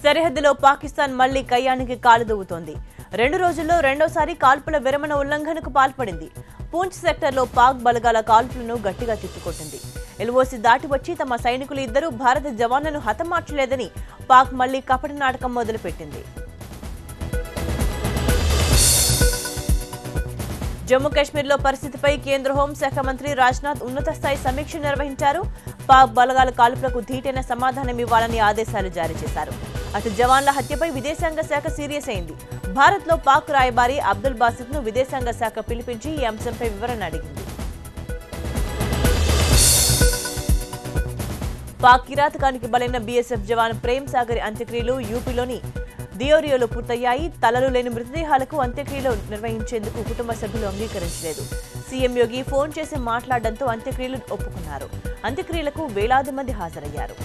సరిహద్దులో పాకిస్తాన్ మళ్లీ కయ్యానికి కాలు దువ్వుతోంది. 2 రోజుల్లో రెండోసారి కాల్పుల విరమణ ఉల్లంఘనకు పాల్పడింది. పూంచ్ సెక్టర్లో పాక్ బలగాల కాల్పులను గట్టిగా తిప్పికొట్టింది. ఎల్ఓసి దాటి వచ్చి తమ సైనికులు ఇద్దరు భారత జవాన్లను హతమార్చలేదని పాక్ మళ్లీ కపట నాటకం మొదలుపెట్టింది. జమ్మూ కాశ్మీర్లో పరిస్థితిపై కేంద్ర హోంశాఖ మంత్రి రాజ్నాథ్ ఉన్నత స్థాయి సమీక్ష నిర్వహించారు. పాక్ బలగాల కాల్పులకు ధీటైన సమాధానం ఇవ్వాలని ఆదేశాలు జారీ చేశారు. అటు జవాన్ల హత్యపై విదేశాంగ శాఖ సీరియస్ అయింది. భారత్లో పాక్ రాయబారి అబ్దుల్ బాసిత్ ను విదేశాంగ శాఖ పిలిపించి ఈ అంశంపై వివరణ అడిగింది. పాక్ కిరాతకానికి బలైన బీఎస్ఎఫ్ జవాన్ ప్రేమ్ సాగర్ అంత్యక్రియలు యూపీలోని దియోరియోలో పూర్తయ్యాయి. తలలు లేని మృతదేహాలకు అంత్యక్రియలు నిర్వహించేందుకు కుటుంబ సభ్యులు అంగీకరించలేదు. సీఎం యోగి ఫోన్ చేసి మాట్లాడడంతో అంత్యక్రియలు ఒప్పుకున్నారు. అంత్యక్రియలకు వేలాది మంది హాజరయ్యారు.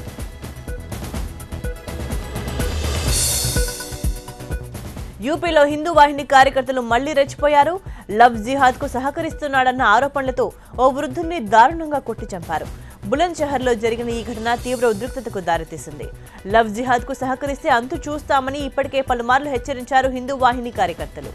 యూపీలో హిందూ వాహిని కార్యకర్తలు మళ్లీ రెచ్చిపోయారు. లవ్ జిహాద్ కు సహకరిస్తున్నాడన్న ఆరోపణలతో ఓ వృద్ధుణ్ణి దారుణంగా కొట్టి చంపారు. బులంద్ షహర్ లో జరిగిన ఈ ఘటన తీవ్ర ఉద్రిక్తతకు దారితీసింది. లవ్ జిహాద్ కు సహకరిస్తే అంతు చూస్తామని ఇప్పటికే పలుమార్లు హెచ్చరించారు హిందూ వాహిని కార్యకర్తలు.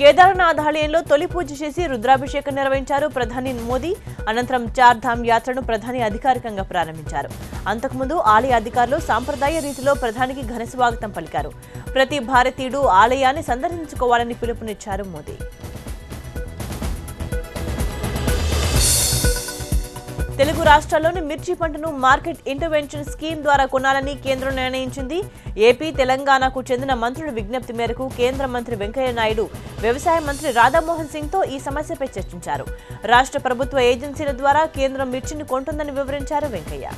కేదార్నాథ్ ఆలయంలో తొలి పూజ చేసి రుద్రాభిషేకం నిర్వహించారు ప్రధాని మోదీ. అనంతరం చార్ధామ్ యాత్రను ప్రధాని అధికారికంగా ప్రారంభించారు. అంతకుముందు ఆలయ అధికారులు సాంప్రదాయ రీతిలో ప్రధానికి ఘన స్వాగతం పలికారు. ప్రతి భారతీయుడు ఆలయాన్ని సందర్శించుకోవాలని పిలుపునిచ్చారు మోదీ. తెలుగు రాష్ట్రాల్లోని మిర్చి పంటను మార్కెట్ ఇంటర్వెన్షన్ స్కీమ్ ద్వారా కొనాలని కేంద్రం నిర్ణయించింది. ఏపీ, తెలంగాణకు చెందిన మంత్రుల విజ్ఞప్తి మేరకు కేంద్ర మంత్రి వెంకయ్య నాయుడు వ్యవసాయ మంత్రి రాధామోహన్ సింగ్ తో ఈ సమస్యపై చర్చించారు. రాష్ట్ర ప్రభుత్వ ఏజెన్సీల ద్వారా కేంద్రం మిర్చిని కొంటుందని వివరించారు వెంకయ్య.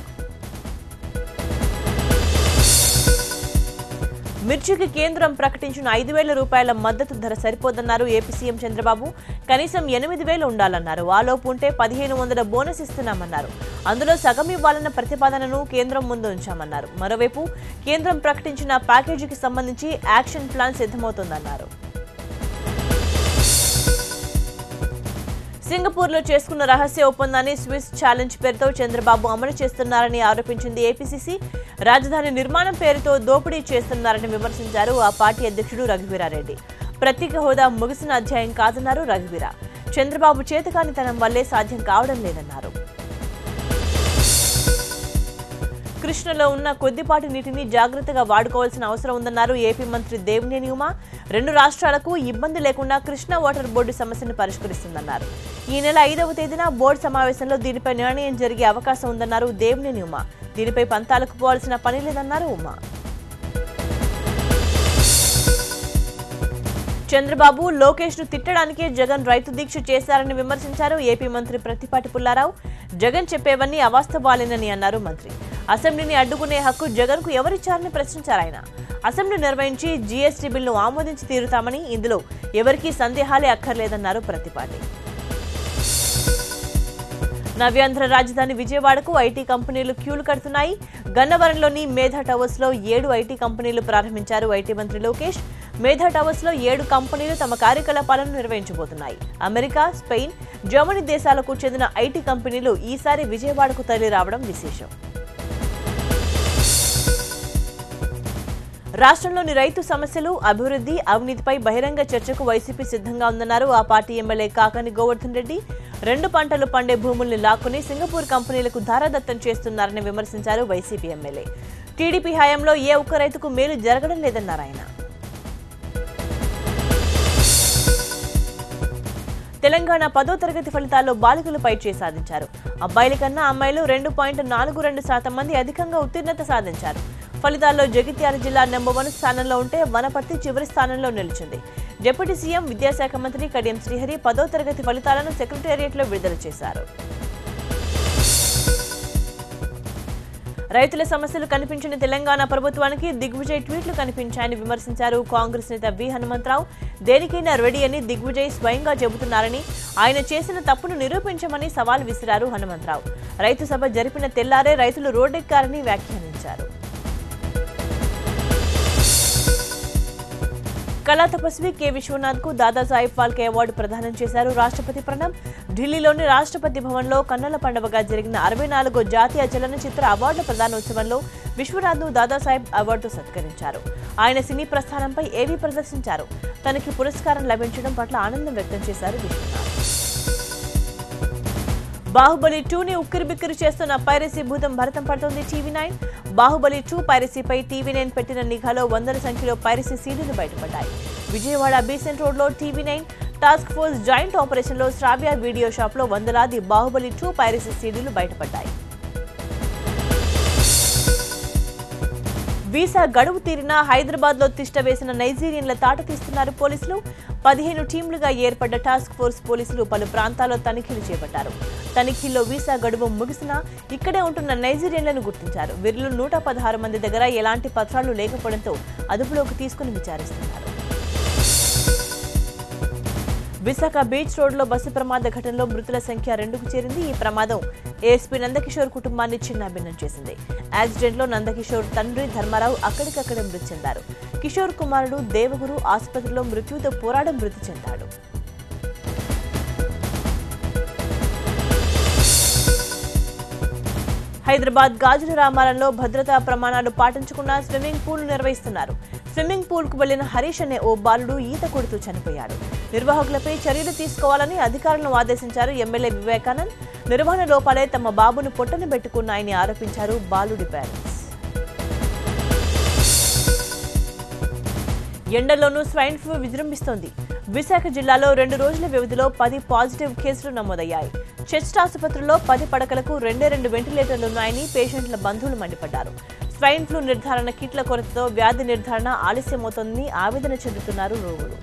మిర్చికి కేంద్రం ప్రకటించిన 5,000 రూపాయల మద్దతు ధర సరిపోదన్నారు ఏపీ సీఎం చంద్రబాబు. కనీసం 8,000 ఉండాలన్నారు. ఆలోపు ఉంటే 1,500 బోనస్ ఇస్తున్నామన్నారు. అందులో సగం ఇవ్వాలన్న ప్రతిపాదనను కేంద్రం ముందు ఉంచామన్నారు. మరోవైపు కేంద్రం ప్రకటించిన ప్యాకేజీకి సంబంధించి యాక్షన్ ప్లాన్ సిద్ధమవుతోందన్నారు. సింగపూర్లో చేసుకున్న రహస్య ఒప్పందాన్ని స్విస్ ఛాలెంజ్ పేరుతో చంద్రబాబు అమలు చేస్తున్నారని ఆరోపించింది ఏపీసీసీ. రాజధాని నిర్మాణం పేరుతో దోపిడీ చేస్తున్నారని విమర్శించారు ఆ పార్టీ అధ్యక్షుడు రఘువీరారెడ్డి. ప్రత్యేక హోదా ముగిసిన అధ్యాయం కాదన్నారు రఘువీర. చంద్రబాబు చేతకానితనం వల్లే సాధ్యం కావడం లేదన్నారు. కృష్ణలో ఉన్న కొద్దిపాటి నీటిని జాగ్రత్తగా వాడుకోవాల్సిన అవసరం ఉందన్నారు ఏపీ మంత్రి దేవినేని ఉమా. 2 రాష్ట్రాలకు ఇబ్బంది లేకుండా కృష్ణా వాటర్ బోర్డు సమస్యను పరిష్కరిస్తుందన్నారు. ఈ నెల 5వ తేదీన బోర్డు సమావేశంలో దీనిపై నిర్ణయం జరిగే అవకాశం ఉందన్నారు దేవినేని ఉమా. దీనిపై పంతాలకు పోవాల్సిన పని లేదన్నారు ఉమా. చంద్రబాబు, లోకేష్ ను తిట్టడానికే జగన్ రైతు దీక్ష చేశారని విమర్శించారు ఏపీ మంత్రి ప్రత్తిపాటి పుల్లారావు. జగన్ చెప్పేవన్నీ అవాస్తవాలేనని అన్నారు మంత్రి. అసెంబ్లీని అడ్డుకునే హక్కు జగన్ కు ఎవరిచ్చారని ప్రశ్నించారు ఆయన. అసెంబ్లీ నిర్వహించి జీఎస్టీ బిల్లును ఆమోదించి తీరుతామని, ఇందులో ఎవరికీ సందేహాలే అక్కర్లేదన్నారు ప్రత్తిపాటి. నవ్యాంధ్ర రాజధాని విజయవాడకు ఐటీ కంపెనీలు క్యూలు కడుతున్నాయి. గన్నవరంలోని మేధా టవర్స్ లో 7 ఐటీ కంపెనీలు ప్రారంభించారు ఐటీ మంత్రి లోకేష్. మేధా టవర్స్ లో 7 కంపెనీలు తమ కార్యకలాపాలను నిర్వహించబోతున్నాయి. అమెరికా, స్పెయిన్, జర్మనీ దేశాలకు చెందిన ఐటీ కంపెనీలు ఈసారి విజయవాడకు తరలి రావడం విశేషం. రాష్ట్రంలోని రైతు సమస్యలు, అభివృద్ధి, అవినీతిపై బహిరంగ చర్చకు వైసీపీ సిద్ధంగా ఉందన్నారు ఆ పార్టీ ఎమ్మెల్యే కాకాని గోవర్ధన్ రెడ్డి. 2 పంటలు పండే భూముల్ని లాక్కుని సింగపూర్ కంపెనీలకు ధారాదత్తం చేస్తున్నారని విమర్శించారు వైసీపీ ఎమ్మెల్యే. టీడీపీ హయాంలో ఏ ఒక్క రైతుకు మేలు జరగడం లేదన్నారు ఆయన. తెలంగాణ 10వ తరగతి ఫలితాల్లో బాలికలు పైచేయి సాధించారు. అబ్బాయిల కన్నా అమ్మాయిలు 2.42% మంది అధికంగా ఉత్తీర్ణత సాధించారు. ఫలితాల్లో జగిత్యాల జిల్లా నెంబర్ 1 స్థానంలో ఉంటే వనపర్తి చివరి స్థానంలో నిలిచింది. డిప్యూటీ సీఎం, విద్యాశాఖ మంత్రి కడియం శ్రీహరి 10వ తరగతి ఫలితాలను సెక్రటేరియట్లో విడుదల చేశారు. రైతుల సమస్యలు కనిపించిన తెలంగాణ ప్రభుత్వానికి దిగ్విజయ్ ట్వీట్లు కనిపించాయని విమర్శించారు కాంగ్రెస్ నేత వి హనుమంతరావు. దేనికైనా రెడీ అని దిగ్విజయ్ స్వయంగా చెబుతున్నారని, ఆయన చేసిన తప్పును నిరూపించమని సవాల్ విసిరారు హనుమంతరావు. రైతు సభ జరిపిన తెల్లారే రైతులు రోడ్డెక్కారని వ్యాఖ్యానించారు. కళా తపస్వి కె విశ్వనాథ్ కు దాదాసాహెబ్ ఫాల్కే అవార్డు ప్రదానం చేశారు రాష్ట్రపతి ప్రణబ్. ఢిల్లీలోని రాష్ట్రపతి భవన్లో కన్నుల పండుగగా జరిగిన 64వ జాతీయ చలనచిత్ర అవార్డుల ప్రదానోత్సవంలో విశ్వనాథ్ ను దాదాసాహెబ్ అవార్డుతో సత్కరించారు. ఆయన సినీ ప్రస్థానంపై ఏవీ ప్రదర్శించారు. తనకి పురస్కారం లభించడం పట్ల ఆనందం వ్యక్తం చేశారు విశ్వనాథ్. బాహుబలి 2ని ఉక్కిరిబిక్కిరి చేస్తున్న పైరసీ భూతం భరతం పడుతోంది టీవీ9. బాహుబలి 2 పైరసీపై టీవీ9 పెట్టిన నిఘాలో వందల సంఖ్యలో పైరసీ సీడీలు బయటపడ్డాయి. విజయవాడ బీసెంట్ రోడ్లో టీవీ9 టాస్క్ ఫోర్స్ జాయింట్ ఆపరేషన్లో శ్రావ్య వీడియో షాప్లో వందలాది బాహుబలి 2 పైరసీ సీడీలు బయటపడ్డాయి. వీసా గడువు తీరిన హైదరాబాద్లో తిష్ట వేసిన నైజీరియన్ల తాట తీస్తున్నారు పోలీసులు. 15 టీంలుగా ఏర్పడ్డ టాస్క్ ఫోర్స్ పోలీసులు పలు ప్రాంతాల్లో తనిఖీలు చేపట్టారు. తనిఖీల్లో వీసా గడువు ముగిసినా ఇక్కడే ఉంటున్న నైజీరియన్లను గుర్తించారు. వీరిలో 116 మంది దగ్గర ఎలాంటి పత్రాలు లేకపోవడంతో అదుపులోకి తీసుకుని విచారిస్తున్నారు. విశాఖ బీచ్ రోడ్లో బస్సు ప్రమాద ఘటనలో మృతుల సంఖ్య 2కు చేరింది. ఈ ప్రమాదం ఏఎస్పీ నందకిషోర్ కుటుంబాన్ని చిన్నాభిన్నం చేసింది. యాక్సిడెంట్లో నందకిషోర్ తండ్రి ధర్మారావు అక్కడికక్కడే మృతి చెందారు. కిషోర్ కుమారుడు దేవగురు ఆసుపత్రిలో మృత్యుతో పోరాడి మృతి చెందాడు. హైదరాబాద్ గాజుల రామారంలో భద్రతా ప్రమాణాలు పాటించకుండా స్విమ్మింగ్ పూల్ నిర్వహిస్తున్నారు. స్విమ్మింగ్ పూల్ కు వెళ్లిన హరీష్ అనే ఓ బాలుడు ఈత కొడుతూ చనిపోయాడు. నిర్వాహకులపై చర్యలు తీసుకోవాలని అధికారులను ఆదేశించారు ఎమ్మెల్యే వివేకానంద్. నిర్వహణ లోపాలే తమ బాబును పొట్టను పెట్టుకున్నాయని ఆరోపించారు బాలుడి పేరెంట్స్. ఎండలోనూ స్వైన్ ఫ్లూ విజృంభిస్తోంది. విశాఖ జిల్లాలో 2 రోజుల వ్యవధిలో 10 పాజిటివ్ కేసులు నమోదయ్యాయి. చెస్ట్ ఆసుపత్రిలో 10 పడకలకు 2 వెంటిలేటర్లున్నాయని పేషెంట్ల బంధువులు మండిపడ్డారు. స్వైన్ ఫ్లూ నిర్ధారణ కిట్ల కొరతతో వ్యాధి నిర్ధారణ ఆలస్యమవుతోందని ఆవేదన చెందుతున్నారు రోగులు.